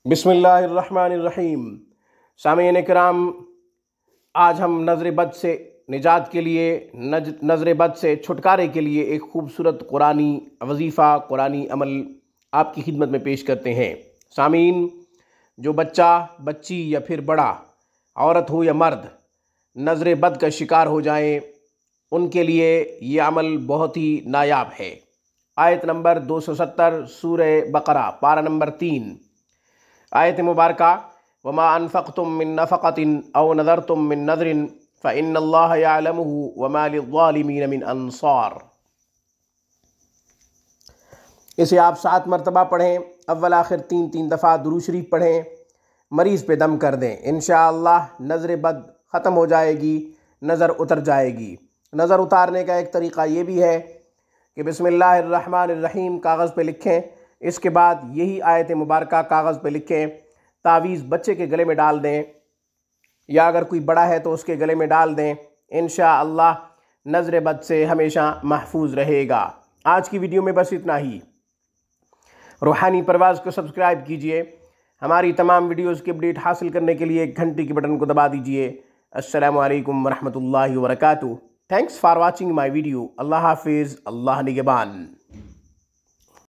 बिस्मिल्लाहिर्रहमानिर्रहीम। सामीन किराम, आज हम नज़र बद से निजात के लिए, नज़र बद से छुटकारे के लिए एक खूबसूरत कुरानी वजीफ़ा, कुरानी अमल आपकी खिदमत में पेश करते हैं। सामीन, जो बच्चा, बच्ची या फिर बड़ा, औरत हो या मर्द, नज़र बद का शिकार हो जाएं, उनके लिए ये अमल बहुत ही नायाब है। आयत नंबर 270 सूरह बकरा, पारा नंबर 3, आयत मुबारका, वमा अनफ़क़्तुम मिन नफ़क़तिन औ नज़रतुम मिन नज़रिन फ़इन्नल्लाह यअलमुहु वमा लिज़्ज़ालिमीन मिन अंसार। इसे आप 7 मरतबा पढ़ें, अव्वल आखिर 3 दफ़ा दुरूद शरीफ पढ़ें, मरीज़ पे दम कर दें। इंशाअल्लाह नज़र बद ख़त्म हो जाएगी, नज़र उतर जाएगी। नज़र उतारने का एक तरीक़ा ये भी है कि बिस्मिल्लाहिर्रहमानिर्रहीम कागज़ पे लिखें, इसके बाद यही आयत मुबारका कागज़ पे लिखें, तावीज़ बच्चे के गले में डाल दें, या अगर कोई बड़ा है तो उसके गले में डाल दें। इंशाअल्लाह नज़र बद से हमेशा महफूज रहेगा। आज की वीडियो में बस इतना ही। रोहानी परवाज़ को सब्सक्राइब कीजिए। हमारी तमाम वीडियोज़ की अपडेट हासिल करने के लिए घंटी के बटन को दबा दीजिए। अस्सलामु अलैकुम वरहमतुल्लाहि वबरकातुहू। Thanks for watching my video. अल्लाह हाफिज़, अल्लाह निगहबान।